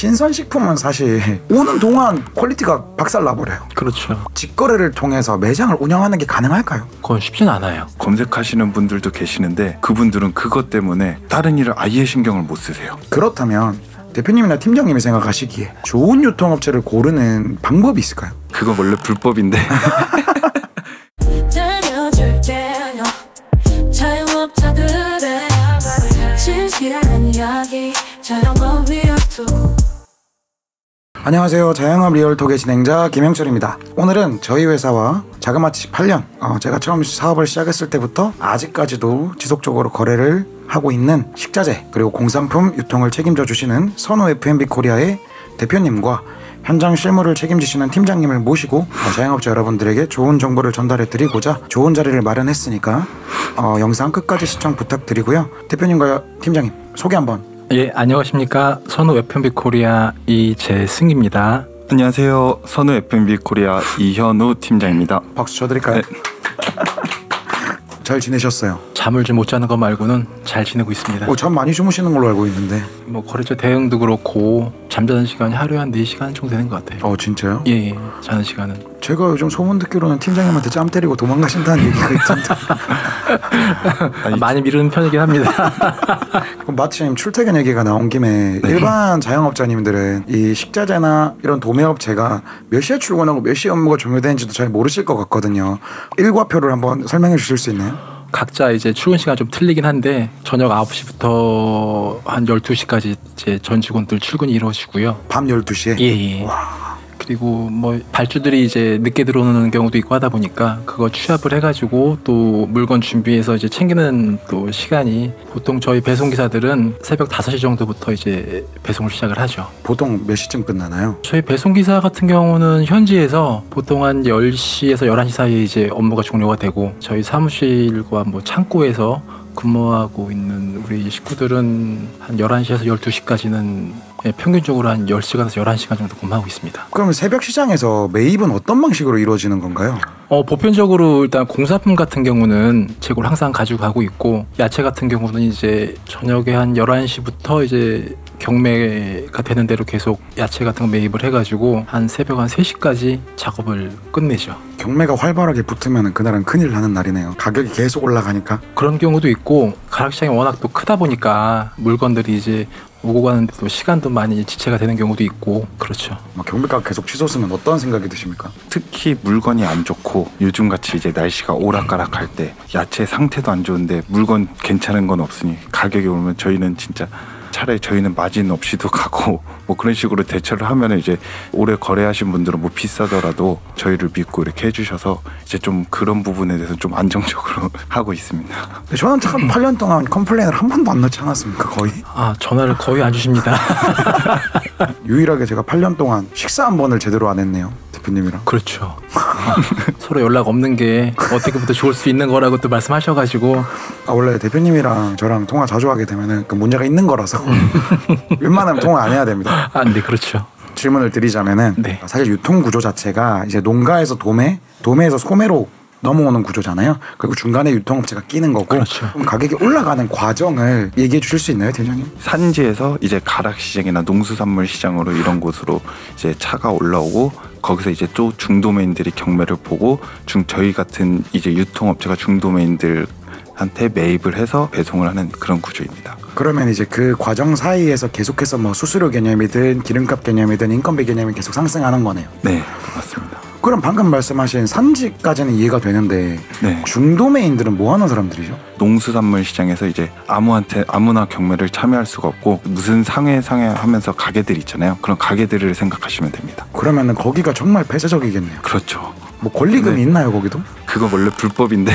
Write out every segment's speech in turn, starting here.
신선식품은 사실 오는 동안 퀄리티가 박살나버려요. 그렇죠. 직거래를 통해서 매장을 운영하는 게 가능할까요? 그건 쉽진 않아요. 검색하시는 분들도 계시는데 그분들은 그것 때문에 다른 일을 아예 신경을 못 쓰세요. 그렇다면 대표님이나 팀장님이 생각하시기에 좋은 유통업체를 고르는 방법이 있을까요? 그건 원래 불법인데 안녕하세요. 자영업 리얼톡의 진행자 김영철입니다. 오늘은 저희 회사와 자그마치 8년 제가 처음 사업을 시작했을 때부터 아직까지도 지속적으로 거래를 하고 있는 식자재 그리고 공산품 유통을 책임져 주시는 선호 F&B 코리아의 대표님과 현장 실무를 책임지시는 팀장님을 모시고 자영업자 여러분들에게 좋은 정보를 전달해 드리고자 좋은 자리를 마련했으니까 영상 끝까지 시청 부탁드리고요. 대표님과 팀장님 소개 한번. 예, 안녕하십니까. 선호 F&B 코리아 이재승입니다. 안녕하세요. 선우 F&B 코리아 이현우 팀장입니다. 박수 쳐드릴까요? 네. 잘 지내셨어요? 잠을 좀 못 자는 거 말고는 잘 지내고 있습니다. 잠 많이 주무시는 걸로 알고 있는데 뭐 거래처 대응도 그렇고 잠자는 시간이 하루에 한 4시간 정도 되는 것 같아요. 진짜요? 예, 자는 시간은. 제가 요즘 소문 듣기로는 팀장님한테 짬 때리고 도망가신다는 얘기가 있던데 많이 미루는 편이긴 합니다. 그럼 마침 출퇴근 얘기가 나온 김에 네. 일반 자영업자님들은 이 식자재나 이런 도매업체가 몇 시에 출근하고 몇 시에 업무가 종료되는지도 잘 모르실 것 같거든요. 일과표를 한번 설명해 주실 수 있나요? 각자 이제 출근 시간 좀 틀리긴 한데 저녁 9시부터 한 12시까지 이제 전 직원들 출근이 이루어지고요. 밤 12시에? 예. 와. 그리고 뭐 발주들이 이제 늦게 들어오는 경우도 있고 하다 보니까 그거 취합을 해가지고 또 물건 준비해서 이제 챙기는 또 시간이 보통 저희 배송기사들은 새벽 5시 정도부터 이제 배송을 시작을 하죠. 보통 몇 시쯤 끝나나요? 저희 배송기사 같은 경우는 현지에서 보통 한 10시에서 11시 사이에 이제 업무가 종료가 되고 저희 사무실과 뭐 창고에서 근무하고 있는 우리 식구들은 한 11시에서 12시까지는 평균적으로 한 10시간에서 11시간 정도 근무하고 있습니다. 그럼 새벽 시장에서 매입은 어떤 방식으로 이루어지는 건가요? 보편적으로 일단 공산품 같은 경우는 재고를 항상 가지고 가고 있고 야채 같은 경우는 이제 저녁에 한 11시부터 이제 경매가 되는 대로 계속 야채 같은 거 매입을 해가지고 한 새벽 한 3시까지 작업을 끝내죠. 경매가 활발하게 붙으면 그날은 큰일 나는 날이네요. 가격이 계속 올라가니까. 그런 경우도 있고 가락시장이 워낙 또 크다 보니까 물건들이 이제 오고 가는데 또 시간도 많이 지체가 되는 경우도 있고 그렇죠. 경매가 계속 치솟으면 어떤 생각이 드십니까? 특히 물건이 안 좋고 요즘같이 이제 날씨가 오락가락할 때 야채 상태도 안 좋은데 물건 괜찮은 건 없으니 가격이 오르면 저희는 진짜 차라리 저희는 마진 없이도 가고 뭐 그런 식으로 대처를 하면 이제 오래 거래하신 분들은 뭐 비싸더라도 저희를 믿고 이렇게 해주셔서 이제 좀 그런 부분에 대해서 좀 안정적으로 하고 있습니다. 저는 참 8년 동안 컴플레인을 한 번도 안 넣지 않았습니까? 거의? 전화를 거의 안 주십니다. 유일하게 제가 8년 동안 식사 한 번을 제대로 안 했네요. 대표님이랑. 그렇죠. 서로 연락 없는 게 어떻게부터 좋을 수 있는 거라고 또 말씀하셔가지고 원래 대표님이랑 저랑 통화 자주 하게 되면은 그 문제가 있는 거라서 웬만하면 통화 안 해야 됩니다. 네, 그렇죠. 질문을 드리자면은 네. 사실 유통 구조 자체가 이제 농가에서 도매에서 소매로 넘어오는 구조잖아요. 그리고 중간에 유통업체가 끼는 거고. 그렇죠. 그럼 가격이 올라가는 과정을 얘기해 주실 수 있나요, 팀장님? 산지에서 이제 가락시장이나 농수산물 시장으로 이런 곳으로 이제 차가 올라오고 거기서 이제 또 중도메인들이 경매를 보고 저희 같은 이제 유통업체가 중도메인들한테 매입을 해서 배송을 하는 그런 구조입니다. 그러면 이제 그 과정 사이에서 계속해서 뭐 수수료 개념이든 기름값 개념이든 인건비 개념이 계속 상승하는 거네요. 네, 맞습니다. 그럼 방금 말씀하신 산지까지는 이해가 되는데 네. 중도메인들은 뭐 하는 사람들이죠? 농수산물 시장에서 이제 아무나 경매를 참여할 수가 없고 무슨 상회 하면서 가게들 있잖아요. 그런 가게들을 생각하시면 됩니다. 그러면은 거기가 정말 폐쇄적이겠네요. 그렇죠. 뭐 권리금이 있나요 거기도? 그건 원래 불법인데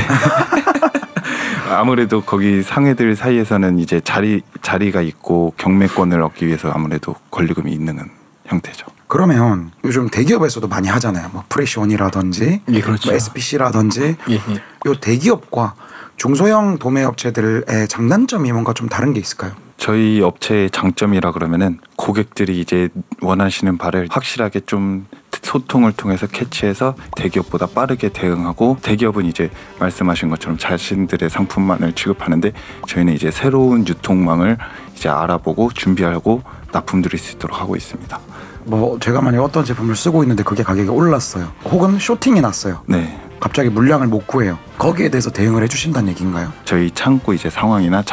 아무래도 거기 상회들 사이에서는 이제 자리가 있고 경매권을 얻기 위해서 아무래도 권리금이 있는 형태죠. 그러면 요즘 대기업에서도 많이 하잖아요. 뭐 프레시원이라든지 예, 그렇죠. 뭐 SPC라든지 요 대기업과 중소형 도매업체들의 장단점이 뭔가 좀 다른 게 있을까요? 저희 업체의 장점이라 그러면은 고객들이 이제 원하시는 바를 확실하게 좀 소통을 통해서 캐치해서 대기업보다 빠르게 대응하고, 대기업은 이제 말씀하신 것처럼 자신들의 상품만을 취급하는데 저희는 이제 새로운 유통망을 이제 알아보고 준비하고 납품드릴 수 있도록 하고 있습니다. 뭐 제가 만약 어떤 제품을 쓰고 있는데 그게 가격이 올랐어요. 혹은 쇼팅이 났어요. 네. 갑자기 물량을 못 구해요. 거기에 대해서 대응을 해주신다는 얘기인가요? 저희 창고 이제 상황이나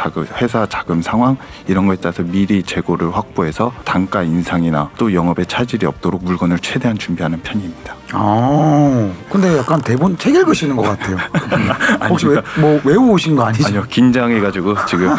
회사 자금 상황 이런 거에 따라서 미리 재고를 확보해서 단가 인상이나 또 영업에 차질이 없도록 물건을 최대한 준비하는 편입니다. 아, 근데 약간 대본 책 읽으시는 것 같아요. 혹시 뭐 외우신 거 아니죠? 아니요, 긴장해가지고 지금.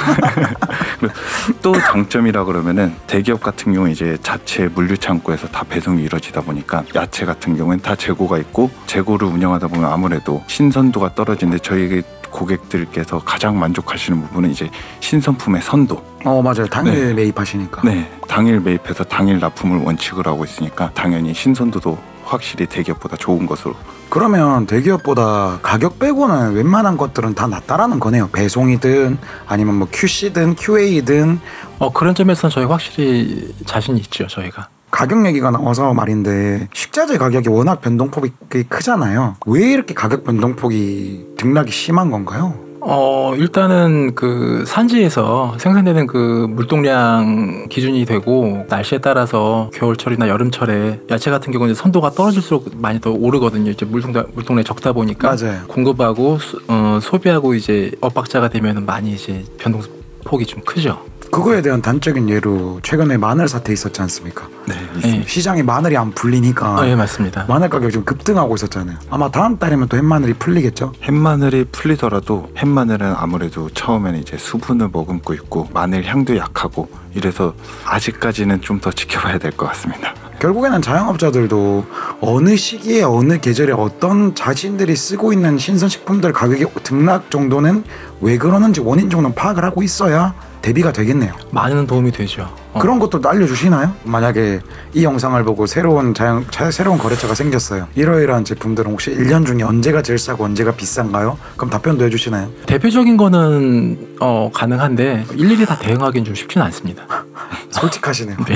또 장점이라 그러면은 대기업 같은 경우 이제 자체 물류 창고에서 다 배송이 이루어지다 보니까 야채 같은 경우는 다 재고가 있고, 재고를 운영하다 보면 아무래도 신선도가 떨어지는데 저희 고객들께서 가장 만족하시는 부분은 이제 신선품의 선도. 맞아요. 당일 매입하시니까. 네, 당일 매입해서 당일 납품을 원칙으로 하고 있으니까 당연히 신선도도 확실히 대기업보다 좋은 것으로. 그러면 대기업보다 가격 빼고는 웬만한 것들은 다 낫다라는 거네요. 배송이든 아니면 뭐 QC든 QA든. 그런 점에서는 저희 확실히 자신이 있죠. 저희가. 가격 얘기가 나와서 말인데 식자재 가격이 워낙 변동폭이 크잖아요. 왜 이렇게 가격 변동폭이 등락이 심한 건가요? 일단은 그 산지에서 생산되는 그 물동량 기준이 되고, 날씨에 따라서 겨울철이나 여름철에 야채 같은 경우는 선도가 떨어질수록 많이 더 오르거든요. 이제 물동량이 적다 보니까. 맞아요. 공급하고 소비하고 이제 엇박자가 되면은 많이 이제 변동폭이 좀 크죠. 그거에 대한 단적인 예로 최근에 마늘 사태 있었지 않습니까? 네, 있습니다. 시장에 마늘이 안 풀리니까. 네, 맞습니다. 마늘 가격이 좀 급등하고 있었잖아요. 아마 다음 달이면 또 햇마늘이 풀리겠죠? 햇마늘이 풀리더라도 햇마늘은 아무래도 처음에는 이제 수분을 머금고 있고 마늘 향도 약하고 이래서 아직까지는 좀 더 지켜봐야 될 것 같습니다. 결국에는 자영업자들도 어느 시기에 어느 계절에 어떤 자신들이 쓰고 있는 신선식품들 가격이 등락 정도는 왜 그러는지 원인 정도는 파악을 하고 있어야 대비가 되겠네요. 많은 도움이 되죠. 그런 것도 알려주시나요? 만약에 이 영상을 보고 새로운 거래처가 생겼어요. 이러이러한 제품들은 혹시 1년 중에 언제가 제일 싸고 언제가 비싼가요? 그럼 답변도 해주시나요? 대표적인 거는 가능한데 일일이 다 대응하기는 좀 쉽지는 않습니다. 솔직하시네요. 네.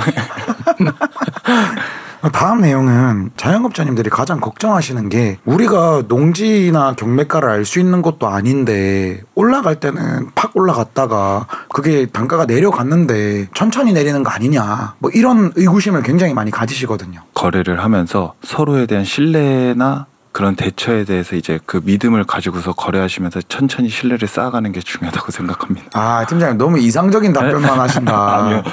다음 내용은 자영업자님들이 가장 걱정하시는 게, 우리가 농지나 경매가를 알 수 있는 것도 아닌데 올라갈 때는 팍 올라갔다가 그게 단가가 내려갔는데 천천히 내리는 거 아니냐, 뭐 이런 의구심을 굉장히 많이 가지시거든요. 거래를 하면서 서로에 대한 신뢰나 그런 대처에 대해서 이제 그 믿음을 가지고서 거래하시면서 천천히 신뢰를 쌓아가는 게 중요하다고 생각합니다. 아, 팀장님 너무 이상적인 답변만 하신다. 아니요.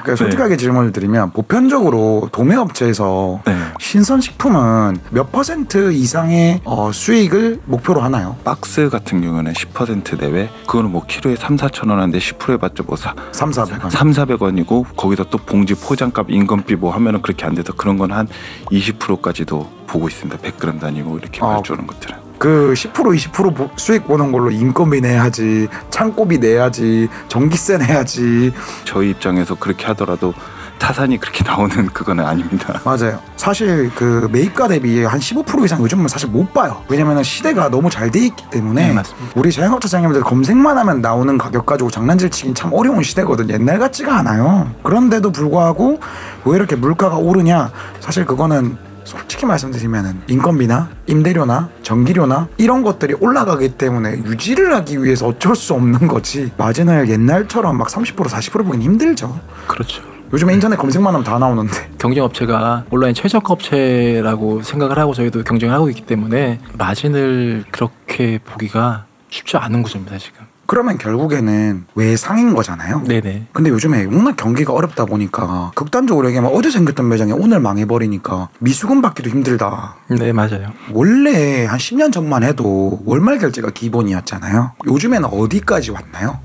그러니까 솔직하게 질문을 드리면, 보편적으로 도매업체에서 신선식품은 몇 %, 이상의 수익을 목표로 하나요? 박스 같은 경우는 10% 내외, 그거는 뭐 키로에 3-4천 원 하는데 10% 해봤자 뭐 300-400원 300-400원이고 거기다 또 봉지 포장값 인건비 뭐 하면은 그렇게 안 돼서 그런 건 한 20%까지도 보고 있습니다. 100g 단위고 이렇게 말해주는 것들은. 그 10% 20% 수익 보는 걸로 인건비 내야지, 창고비 내야지, 전기세 내야지. 저희 입장에서 그렇게 하더라도 타산이 그렇게 나오는 그거는 아닙니다. 맞아요. 사실 그 매입가 대비 한 15% 이상 요즘은 사실 못 봐요. 왜냐면 시대가 너무 잘 돼 있기 때문에. 네, 맞습니다. 우리 자영업자 사장님들 검색만 하면 나오는 가격 가지고 장난질 치긴 참 어려운 시대거든. 옛날 같지가 않아요. 그런데도 불구하고 왜 이렇게 물가가 오르냐, 사실 그거는 솔직히 말씀드리면 인건비나 임대료나 전기료나 이런 것들이 올라가기 때문에 유지를 하기 위해서 어쩔 수 없는 거지, 마진을 옛날처럼 막 30% 40% 보긴 힘들죠. 그렇죠. 요즘에 인터넷 검색만 하면 다 나오는데. 경쟁업체가 온라인 최저가 업체라고 생각을 하고 저희도 경쟁을 하고 있기 때문에 마진을 그렇게 보기가 쉽지 않은 구조입니다, 지금. 그러면 결국에는 외상인 거잖아요. 네네. 근데 요즘에 워낙 경기가 어렵다 보니까 극단적으로 얘기하면 어제 생겼던 매장이 오늘 망해버리니까 미수금 받기도 힘들다. 네, 맞아요. 원래 한 10년 전만 해도 월말 결제가 기본이었잖아요. 요즘에는 어디까지 왔나요?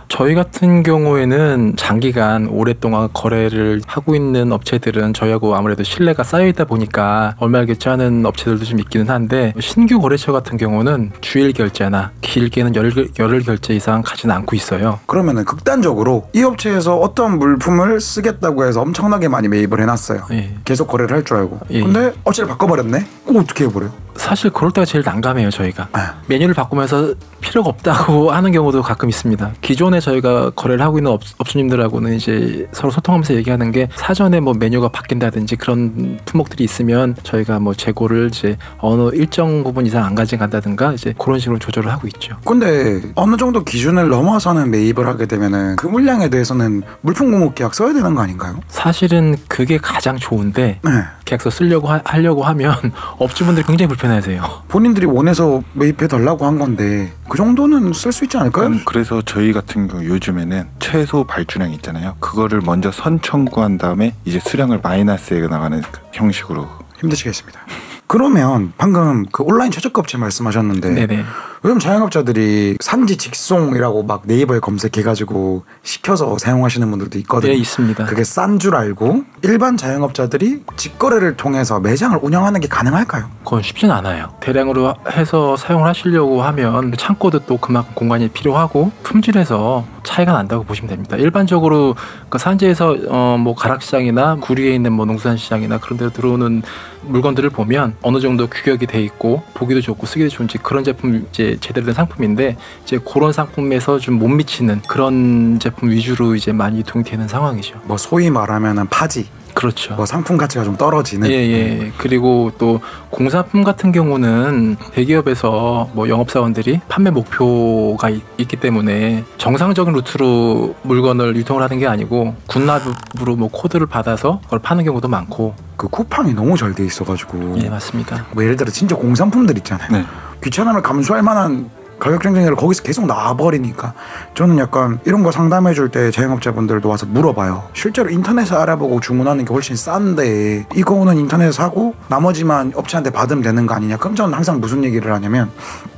저희 같은 경우에는 장기간 오랫동안 거래를 하고 있는 업체들은 저희하고 아무래도 신뢰가 쌓여있다 보니까 월말 결제하는 업체들도 좀 있기는 한데, 신규 거래처 같은 경우는 주일 결제나 길게는 열흘 결제 이상 가지는 않고 있어요. 그러면은 극단적으로 이 업체에서 어떤 물품을 쓰겠다고 해서 엄청나게 많이 매입을 해놨어요. 예. 계속 거래를 할 줄 알고. 예. 근데 업체를 바꿔버렸네? 그거 어떻게 해버려요? 사실 그럴 때가 제일 난감해요. 저희가 메뉴를 바꾸면서 필요가 없다고 하는 경우도 가끔 있습니다. 기존에 저희가 거래를 하고 있는 업주님들하고는 이제 서로 소통하면서 얘기하는 게 사전에 뭐 메뉴가 바뀐다든지 그런 품목들이 있으면 저희가 뭐 재고를 이제 어느 일정 부분 이상 안 가져간다든가 이제 그런 식으로 조절을 하고 있죠. 근데 어느 정도 기준을 넘어서는 매입을 하게 되면은 그 물량에 대해서는 물품 공급 계약 써야 되는 거 아닌가요? 사실은 그게 가장 좋은데 네. 계약서 쓰려고 하려고 하면 업주분들이 굉장히 불편해하세요. 본인들이 원해서 매입해 달라고 한 건데 그 정도는 쓸 수 있지 않을까요? 그래서 저희 같은 경우 요즘에는 최소 발주량 있잖아요. 그거를 먼저 선청구한 다음에 이제 수량을 마이너스에 나가는 형식으로. 힘드시겠습니다. 그러면 방금 그 온라인 최저가업체 말씀하셨는데 네네. 요즘 자영업자들이 산지 직송이라고 막 네이버에 검색해가지고 시켜서 사용하시는 분들도 있거든요. 네, 있습니다. 그게 싼 줄 알고 일반 자영업자들이 직거래를 통해서 매장을 운영하는 게 가능할까요? 그건 쉽진 않아요. 대량으로 해서 사용을 하시려고 하면 창고도 또 그만큼 공간이 필요하고 품질에서 차이가 난다고 보시면 됩니다. 일반적으로 그 산지에서 뭐 가락시장이나 구리에 있는 뭐 농수산시장이나 그런 데로 들어오는 물건들을 보면 어느 정도 규격이 돼 있고 보기도 좋고 쓰기도 좋은지 그런 제품 이제 제대로 된 상품인데 이제 그런 상품에서 좀 못 미치는 그런 제품 위주로 이제 많이 유통이 되는 상황이죠. 뭐 소위 말하면은 파지. 그렇죠. 뭐 상품 가치가 좀 떨어지는. 예. 그리고 또 공산품 같은 경우는 대기업에서 뭐 영업사원들이 판매 목표가 있기 때문에 정상적인 루트로 물건을 유통을 하는 게 아니고 군납으로 뭐 코드를 받아서 그걸 파는 경우도 많고. 그 쿠팡이 너무 잘 돼 있어가지고. 예, 맞습니다. 뭐 예를 들어 진짜 공산품들 있잖아요. 네. 귀찮음을 감수할 만한 가격 경쟁력을 거기서 계속 나와버리니까 저는 약간 이런 거 상담해줄 때 자영업자분들도 와서 물어봐요. 실제로 인터넷에 알아보고 주문하는 게 훨씬 싼데 이거는 인터넷에서 사고 나머지만 업체한테 받으면 되는 거 아니냐. 그럼 저는 항상 무슨 얘기를 하냐면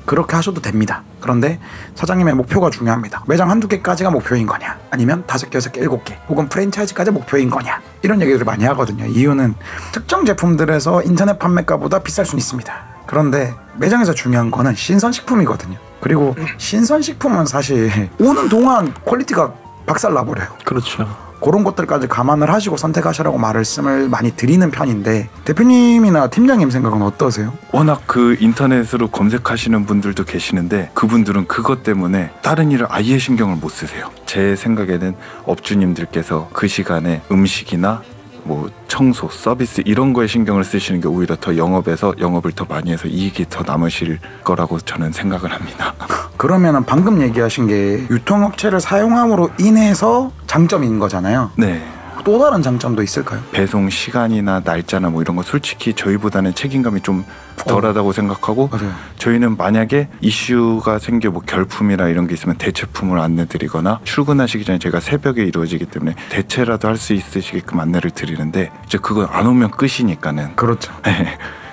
그렇게 하셔도 됩니다. 그런데 사장님의 목표가 중요합니다. 매장 한두 개까지가 목표인 거냐 아니면 5개, 6개, 7개 혹은 프랜차이즈까지 목표인 거냐 이런 얘기들을 많이 하거든요. 이유는 특정 제품들에서 인터넷 판매가보다 비쌀 수는 있습니다. 그런데 매장에서 중요한 거는 신선식품이거든요. 그리고 신선식품은 사실 오는 동안 퀄리티가 박살나버려요. 그렇죠. 그런 것들까지 감안을 하시고 선택하시라고 말씀을 많이 드리는 편인데 대표님이나 팀장님 생각은 어떠세요? 워낙 그 인터넷으로 검색하시는 분들도 계시는데 그분들은 그것 때문에 다른 일을 아예 신경을 못 쓰세요. 제 생각에는 업주님들께서 그 시간에 음식이나 뭐 청소, 서비스 이런 거에 신경을 쓰시는 게 오히려 더 영업에서 영업을 더 많이 해서 이익이 더 남으실 거라고 저는 생각을 합니다. 그러면은 방금 얘기하신 게 유통업체를 사용함으로 인해서 장점인 거잖아요. 네. 또 다른 장점도 있을까요? 배송 시간이나 날짜나 뭐 이런 거 솔직히 저희보다는 책임감이 좀 덜하다고 생각하고 맞아요. 저희는 만약에 이슈가 생겨 뭐 결품이나 이런 게 있으면 대체품을 안내드리거나 출근하시기 전에 제가 새벽에 이루어지기 때문에 대체라도 할 수 있으시게끔 안내를 드리는데 이제 그거 안 오면 끝이니까는 그렇죠.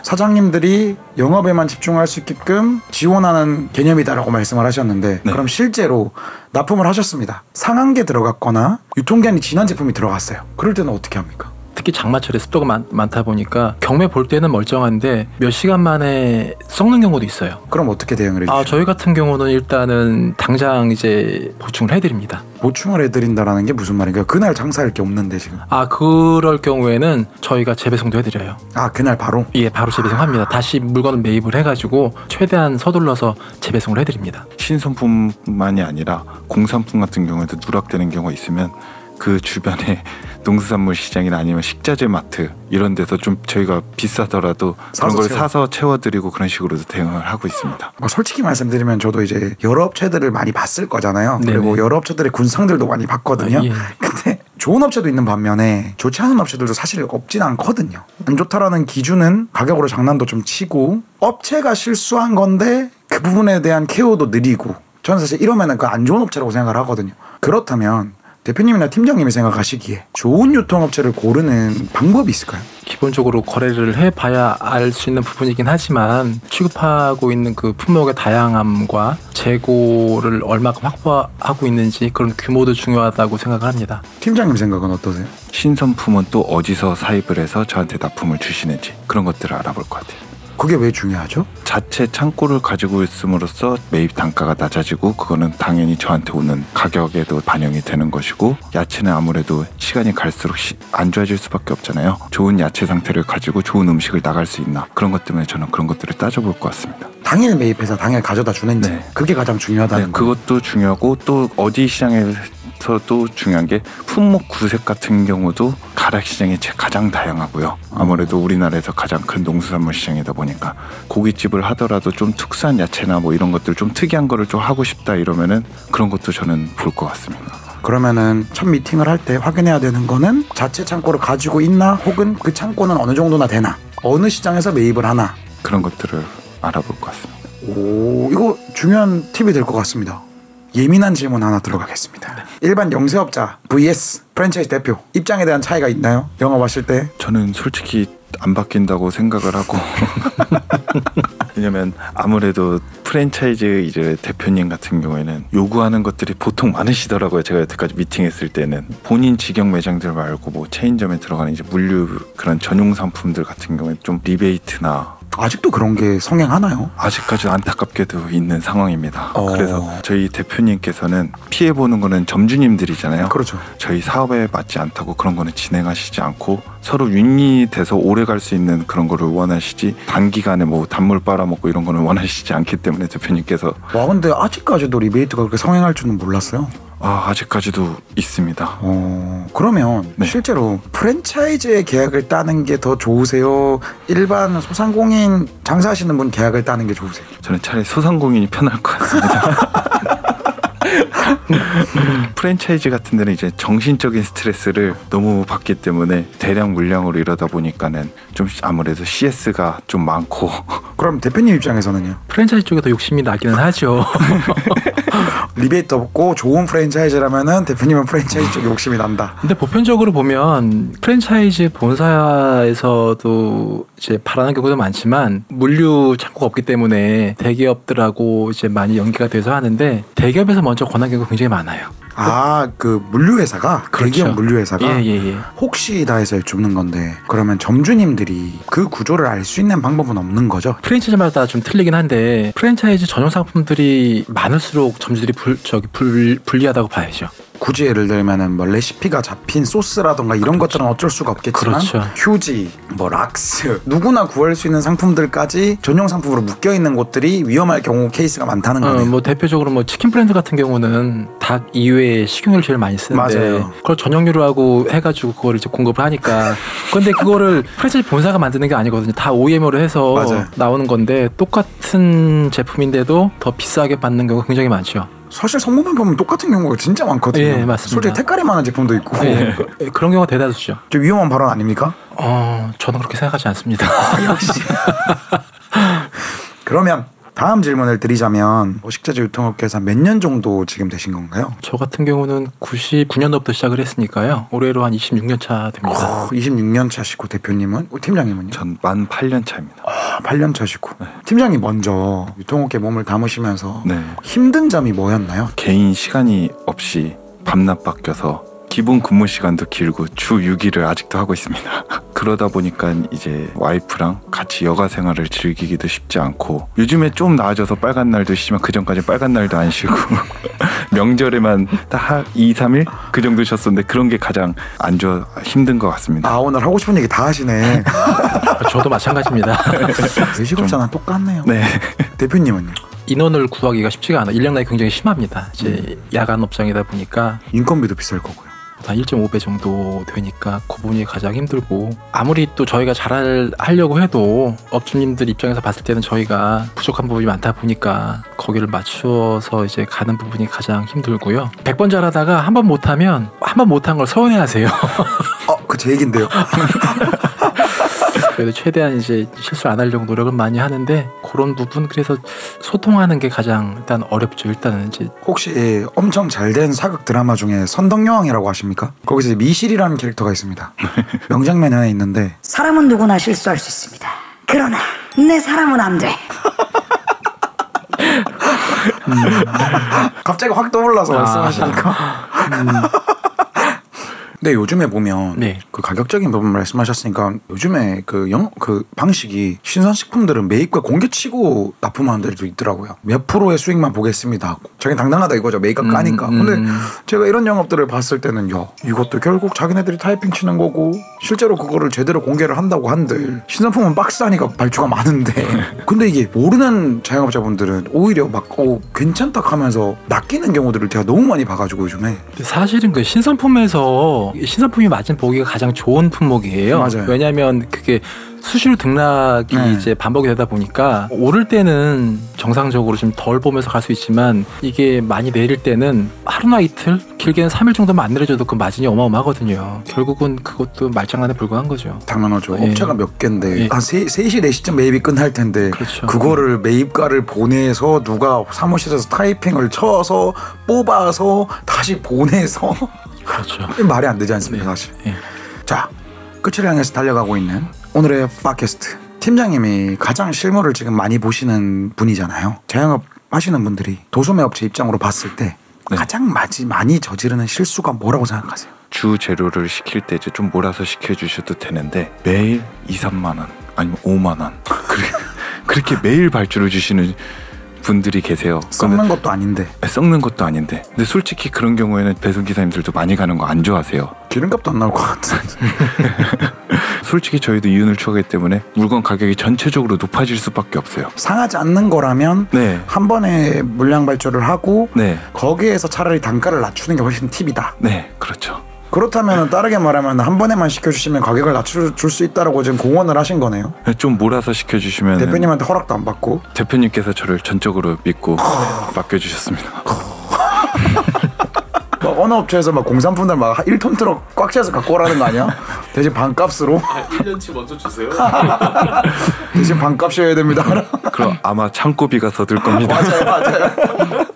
사장님들이 영업에만 집중할 수 있게끔 지원하는 개념이다라고 말씀을 하셨는데 네. 그럼 실제로 납품을 하셨습니다. 상한게 들어갔거나 유통기한이 지난 제품이 들어갔어요. 그럴 때는 어떻게 합니까? 특히 장마철에 습도가 많다 보니까 경매 볼 때는 멀쩡한데 몇 시간 만에 썩는 경우도 있어요. 그럼 어떻게 대응을 해주세요? 저희 같은 경우는 일단은 당장 이제 보충을 해드립니다. 보충을 해드린다라는 게 무슨 말인가요? 그날 장사할 게 없는데 지금. 그럴 경우에는 저희가 재배송도 해드려요. 그날 바로? 예, 바로 재배송합니다. 다시 물건을 매입을 해가지고 최대한 서둘러서 재배송을 해드립니다. 신선품만이 아니라 공산품 같은 경우에도 누락되는 경우가 있으면 그 주변에 농수산물 시장이나 아니면 식자재 마트 이런 데서 좀 저희가 비싸더라도 그런 걸 사서 채워드리고 그런 식으로도 대응을 하고 있습니다. 솔직히 말씀드리면 저도 이제 여러 업체들을 많이 봤을 거잖아요. 네네. 그리고 여러 업체들의 군상들도 많이 봤거든요. 예. 근데 좋은 업체도 있는 반면에 좋지 않은 업체들도 사실 없진 않거든요. 안 좋다라는 기준은 가격으로 장난도 좀 치고 업체가 실수한 건데 그 부분에 대한 케어도 느리고 저는 사실 이러면은 그 안 좋은 업체라고 생각을 하거든요. 그렇다면 대표님이나 팀장님이 생각하시기에 좋은 유통업체를 고르는 방법이 있을까요? 기본적으로 거래를 해봐야 알 수 있는 부분이긴 하지만 취급하고 있는 그 품목의 다양함과 재고를 얼마큼 확보하고 있는지 그런 규모도 중요하다고 생각을 합니다. 팀장님 생각은 어떠세요? 신선품은 또 어디서 사입을 해서 저한테 납품을 주시는지 그런 것들을 알아볼 것 같아요. 그게 왜 중요하죠? 자체 창고를 가지고 있음으로써 매입 단가가 낮아지고 그거는 당연히 저한테 오는 가격에도 반영이 되는 것이고, 야채는 아무래도 시간이 갈수록 안 좋아질 수밖에 없잖아요. 좋은 야채 상태를 가지고 좋은 음식을 나갈 수 있나, 그런 것 때문에 저는 그런 것들을 따져볼 것 같습니다. 당일 매입해서 당일 가져다 주는지 네. 그게 가장 중요하다는 거예요. 그것도 중요하고, 또 어디 시장에서도 중요한 게 품목 구색 같은 경우도 가락 시장이 가장 다양하고요. 아무래도 우리나라에서 가장 큰 농수산물 시장이다 보니까 고깃집을 하더라도 좀 특수한 야채나 뭐 이런 것들 좀 특이한 거를 좀 하고 싶다 이러면은 그런 것도 저는 볼 것 같습니다. 그러면은 첫 미팅을 할 때 확인해야 되는 거는 자체 창고를 가지고 있나, 혹은 그 창고는 어느 정도나 되나, 어느 시장에서 매입을 하나, 그런 것들을 알아볼 것 같습니다. 오, 이거 중요한 팁이 될 것 같습니다. 예민한 질문 하나 들어가겠습니다. 일반 영세업자 vs 프랜차이즈 대표 입장에 대한 차이가 있나요? 영업하실 때? 저는 솔직히 안 바뀐다고 생각을 하고 왜냐면 아무래도 프랜차이즈 이제 대표님 같은 경우에는 요구하는 것들이 보통 많으시더라고요. 제가 여태까지 미팅했을 때는 본인 직영 매장들 말고 뭐 체인점에 들어가는 이제 물류 그런 전용 상품들 같은 경우에 좀 리베이트나 아직도 그런 게 성행하나요? 아직까지 안타깝게도 있는 상황입니다. 어. 그래서 저희 대표님께서는 피해보는 거는 점주님들이잖아요. 그렇죠. 저희 사업에 맞지 않다고 그런 거는 진행하시지 않고 서로 윈윈돼서 오래 갈 수 있는 그런 거를 원하시지, 단기간에 뭐 단물 빨아먹고 이런 거는 원하시지 않기 때문에 대표님께서. 와, 근데 아직까지도 리베이트가 그렇게 성행할 줄은 몰랐어요. 아직까지도 있습니다. 그러면 네. 실제로 프랜차이즈의 계약을 따는 게 더 좋으세요? 일반 소상공인 장사하시는 분 계약을 따는 게 좋으세요? 저는 차라리 소상공인이 편할 것 같습니다. 프랜차이즈 같은 데는 이제 정신적인 스트레스를 너무 받기 때문에 대량 물량으로 이러다 보니까는 좀 아무래도 CS가 좀 많고. 그럼 대표님 입장에서는요? 프랜차이즈 쪽에 더 욕심이 나기는 하죠. 리베이트 없고 좋은 프랜차이즈라면은 대표님은 프랜차이즈 쪽에 욕심이 난다. 근데 보편적으로 보면 프랜차이즈 본사에서도 이제 바라는 경우도 많지만 물류 창고가 없기 때문에 대기업들하고 이제 많이 연계가 돼서 하는데, 대기업에서 먼저 권한 경우가 굉장히 많아요. 그 물류회사가, 그렇죠. 대기업 물류회사가 예. 혹시 다 해서 여쭙는 건데, 그러면 점주님들이 그 구조를 알 수 있는 방법은 없는 거죠? 프랜차이즈마다 좀 틀리긴 한데 프랜차이즈 전용 상품들이 많을수록 점주들이 불리하다고 봐야죠. 굳이 예를 들면은 뭐 레시피가 잡힌 소스라던가 이런 것들은 어쩔 수가 없겠지만, 그렇죠. 휴지, 뭐 락스, 누구나 구할 수 있는 상품들까지 전용 상품으로 묶여 있는 곳들이 위험할 경우 케이스가 많다는 거네요. 뭐 대표적으로 뭐 치킨 브랜드 같은 경우는 닭 이외에 식용유를 제일 많이 쓰는데, 맞아요. 그걸 전용유로 해가지고 그걸 이제 공급을 하니까. 근데 그거를 프랜차이즈 본사가 만드는 게 아니거든요. 다 OEM으로 해서 맞아요. 나오는 건데 똑같은 제품인데도 더 비싸게 받는 경우가 굉장히 많죠. 사실 성분만 보면 똑같은 경우가 진짜 많거든요. 예, 맞습니다. 솔직히 택깔이 많은 제품도 있고. 그런 경우가 대다수죠. 좀 위험한 발언 아닙니까? 저는 그렇게 생각하지 않습니다. 역시. 그러면 다음 질문을 드리자면, 식자재 유통업계에서 몇 년 정도 지금 되신 건가요? 저 같은 경우는 99년도부터 시작을 했으니까요. 올해로 한 26년 차 됩니다. 26년 차시고 대표님은? 팀장님은요? 전 만 8년 차입니다. 8년 차시고. 팀장님 먼저 유통업계 몸을 담으시면서 네. 힘든 점이 뭐였나요? 개인 시간이 없이 밤낮 바뀌어서 기본 근무 시간도 길고 주 6일을 아직도 하고 있습니다. 그러다 보니까 이제 와이프랑 같이 여가 생활을 즐기기도 쉽지 않고, 요즘에 좀 나아져서 빨간 날도 쉬지만 그전까지 빨간 날도 안 쉬고 명절에만 딱 2, 3일 그 정도 쉬었었는데, 그런 게 가장 힘든 것 같습니다. 오늘 하고 싶은 얘기 다 하시네. 저도 마찬가지입니다. 외식업자랑 똑같네요. 네. 대표님은요? 인원을 구하기가 쉽지가 않아요. 인력난이 굉장히 심합니다. 이제 야간 업장이다 보니까 인건비도 비쌀 거고요. 한 1.5배 정도 되니까 그 부분이 가장 힘들고, 아무리 또 저희가 하려고 해도 업주님들 입장에서 봤을 때는 저희가 부족한 부분이 많다 보니까 거기를 맞추어서 이제 가는 부분이 가장 힘들고요. 100번 잘하다가 한 번 못하면 한 번 못한 걸 서운해하세요. 그 제 얘긴데요. 그래도 최대한 이제 실수 안 하려고 노력을 많이 하는데, 그런 부분, 그래서 소통하는 게 가장 일단 어렵죠. 일단은 이제 혹시 엄청 잘된 사극 드라마 중에 선덕여왕이라고 아십니까? 거기서 이제 미실이라는 캐릭터가 있습니다. 명장면이 하나 있는데, 사람은 누구나 실수할 수 있습니다. 그러나 내 사람은 안 돼. 근데 갑자기 확 떠올라서 말씀하시니까. 근데 요즘에 보면 네. 그 가격적인 부분 말씀하셨으니까 요즘에 그 방식이 신선식품들은 매입과 공개치고 납품하는 데도 있더라고요. 몇 프로의 수익만 보겠습니다 하고. 자기 당당하다 이거죠. 매입가 까니까. 근데 제가 이런 영업들을 봤을 때는 야 이것도 결국 자기네들이 타이핑 치는 거고 실제로 그거를 제대로 공개를 한다고 한들 신상품은 박스하니까 발주가 많은데 근데 이게 모르는 자영업자분들은 오히려 막 괜찮다 하면서 낚이는 경우들을 제가 너무 많이 봐가지고 요즘에. 사실은 그 신선품에서 신선품이 맞은 보기가 가장 좋은 품목이에요. 맞아요. 왜냐하면 그게 수시로 등락이 이제 반복이 되다 보니까 오를 때는 정상적으로 좀 덜 보면서 갈 수 있지만 이게 많이 내릴 때는 하루나 이틀 길게는 3일 정도만 안 내려줘도 그 마진이 어마어마하거든요. 결국은 그것도 말장난에 불과한 거죠. 당연하죠. 예. 업체가 몇 개인데 예. 한 3시 4시쯤 매입이 끝날 텐데 그렇죠. 그거를 매입가를 보내서 누가 사무실에서 타이핑을 쳐서 뽑아서 다시 보내서 그렇죠. 말이 안 되지 않습니까? 네. 사실. 예. 자, 끝을 향해서 달려가고 있는 오늘의 팟캐스트. 팀장님이 가장 실물을 지금 많이 보시는 분이잖아요. 자영업 하시는 분들이 도소매 업체 입장으로 봤을 때 네. 가장 많이 저지르는 실수가 뭐라고 생각하세요? 주 재료를 시킬 때 이제 좀 몰아서 시켜주셔도 되는데 매일 2-3만 원 아니면 5만 원 그렇게 매일 발주를 주시는 분들이 계세요. 썩는 것도 아닌데. 썩는 것도 아닌데. 근데 솔직히 그런 경우에는 배송기사님들도 많이 가는 거 안 좋아하세요. 기름값도 안 나올 것 같은데. 솔직히 저희도 이윤을 추구하기 때문에 물건 가격이 전체적으로 높아질 수밖에 없어요. 상하지 않는 거라면 네. 한 번에 물량 발주를 하고 네. 거기에서 차라리 단가를 낮추는 게 훨씬 팁이다. 네, 그렇죠. 그렇다면 다르게 말하면 한 번에만 시켜주시면 가격을 낮춰줄 수 있다라고 지금 공언을 하신 거네요. 좀 몰아서 시켜주시면 대표님한테 허락도 안 받고. 대표님께서 저를 전적으로 믿고 맡겨주셨습니다. 막 어느 업체에서 막 공산품들 막 1톤 트럭 꽉 채워서 갖고 오라는 거 아니야? 대신 반값으로. 1년치 먼저 주세요. 대신 반값이어야 됩니다. 그럼 아마 창고비가 더 들 겁니다. 맞아요.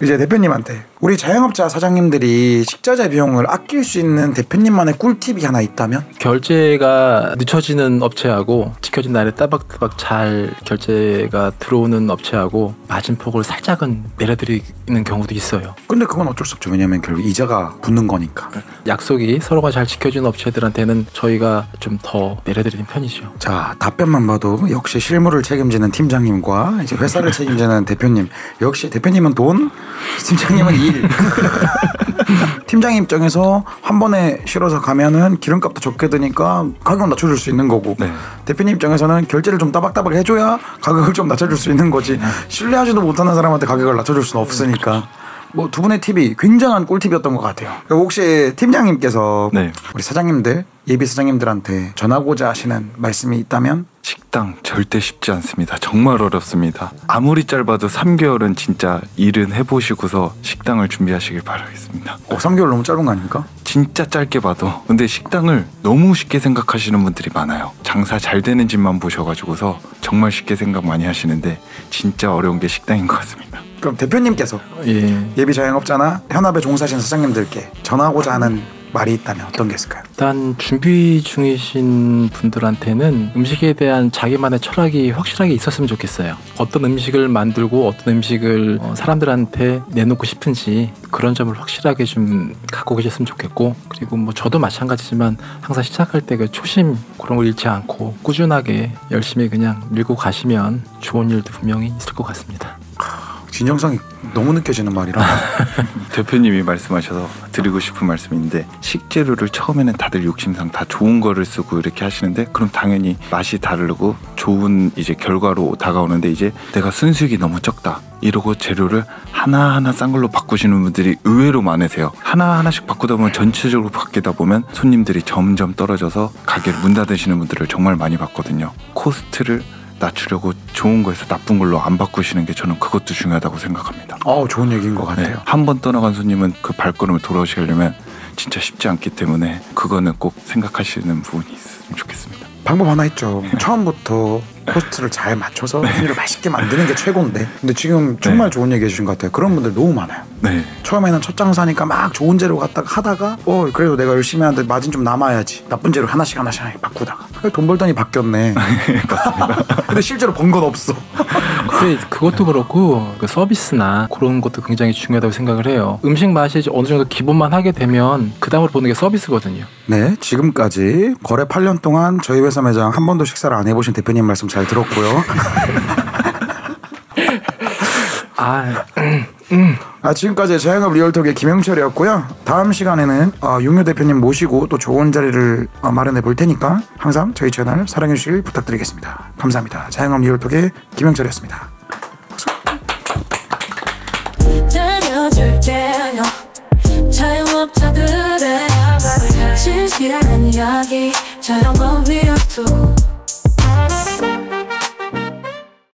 이제 대표님한테 우리 자영업자 사장님들이 식자재 비용을 아낄 수 있는 대표님만의 꿀팁이 하나 있다면? 결제가 늦춰지는 업체하고 지켜진 날에 따박따박 잘 결제가 들어오는 업체하고 마진폭을 살짝은 내려드리는 경우도 있어요. 근데 그건 어쩔 수 없죠. 왜냐면 결국 이자가 붙는 거니까. 약속이 서로가 잘 지켜주는 업체들한테는 저희가 좀 더 내려드리는 편이죠. 자, 답변만 봐도 역시 실무를 책임지는 팀장님과 이제 회사를 책임지는 대표님. 역시 대표님은 돈, 팀장님은 일. 팀장 입장에서 한 번에 실어서 가면은 기름값도 적게 드니까 가격을 낮춰줄 수 있는 거고, 네. 대표님 입장에서는 결제를 좀 따박따박 해줘야 가격을 좀 낮춰줄 수 있는 거지. 신뢰하지도 못하는 사람한테 가격을 낮춰줄 수는 없으니까. 뭐 두 분의 팁이 굉장한 꿀팁이었던 것 같아요. 혹시 팀장님께서 네. 우리 사장님들, 예비 사장님들한테 전하고자 하시는 말씀이 있다면? 식당 절대 쉽지 않습니다. 정말 어렵습니다. 아무리 짧아도 3개월은 진짜 일은 해보시고서 식당을 준비하시길 바라겠습니다. 3개월 너무 짧은 거 아닙니까? 진짜 짧게 봐도. 근데 식당을 너무 쉽게 생각하시는 분들이 많아요. 장사 잘 되는 집만 보셔가지고서 정말 쉽게 생각 많이 하시는데 진짜 어려운 게 식당인 것 같습니다. 그럼 대표님께서 예. 예비 자영업자나 현업에 종사하시는 사장님들께 전하고자 하는 말이 있다면 어떤 게 있을까요? 일단 준비 중이신 분들한테는 음식에 대한 자기만의 철학이 확실하게 있었으면 좋겠어요. 어떤 음식을 만들고 어떤 음식을 사람들한테 내놓고 싶은지 그런 점을 확실하게 좀 갖고 계셨으면 좋겠고, 그리고 뭐 저도 마찬가지지만 항상 시작할 때 그 초심 그런 걸 잃지 않고 꾸준하게 열심히 그냥 밀고 가시면 좋은 일도 분명히 있을 것 같습니다. 진정성이 너무 느껴지는 말이라. 대표님이 말씀하셔서 드리고 싶은 말씀인데, 식재료를 처음에는 다들 욕심상 다 좋은 거를 쓰고 이렇게 하시는데 그럼 당연히 맛이 다르고 좋은 이제 결과로 다가오는데, 이제 내가 순수익이 너무 적다 이러고 재료를 하나하나 싼 걸로 바꾸시는 분들이 의외로 많으세요. 하나하나씩 바꾸다 보면 전체적으로 바뀌다 보면 손님들이 점점 떨어져서 가게를 문 닫으시는 분들을 정말 많이 봤거든요. 코스트를 낮추려고 좋은 거에서 나쁜 걸로 안 바꾸시는 게 저는 그것도 중요하다고 생각합니다. 좋은 얘기인 것 같아요. 네, 한 번 떠나간 손님은 그 발걸음을 돌아오시려면 진짜 쉽지 않기 때문에 그거는 꼭 생각하시는 부분이 있으면 좋겠습니다. 방법 하나 있죠. 처음부터 코스트를 잘 맞춰서 메뉴를 맛있게 만드는 게 최고인데, 근데 지금 정말 좋은 얘기 해주신 것 같아요. 그런 분들 너무 많아요. 네. 처음에는 첫 장사니까 막 좋은 재료 갖다가 하다가 그래도 내가 열심히 하는데 마진 좀 남아야지, 나쁜 재료 하나씩 바꾸다가 돈 벌더니 바뀌었네. 근데 실제로 번 건 없어. 근데 그것도 그렇고 그 서비스나 그런 것도 굉장히 중요하다고 생각을 해요. 음식 맛이 어느 정도 기본만 하게 되면 그 다음으로 보는 게 서비스거든요. 네, 지금까지 거래 8년 동안 저희 회사 매장 한 번도 식사를 안 해보신 대표님 말씀 잘 들었고요. 지금까지 자영업 리얼톡의 김영철이었고요. 다음 시간에는 육류 대표님 모시고 또 좋은 자리를 마련해 볼 테니까 항상 저희 채널 사랑해 주시길 부탁드리겠습니다. 감사합니다. 자영업 리얼톡의 김영철이었습니다. 자영업자들의 실시간 이야기 자영업 리얼톡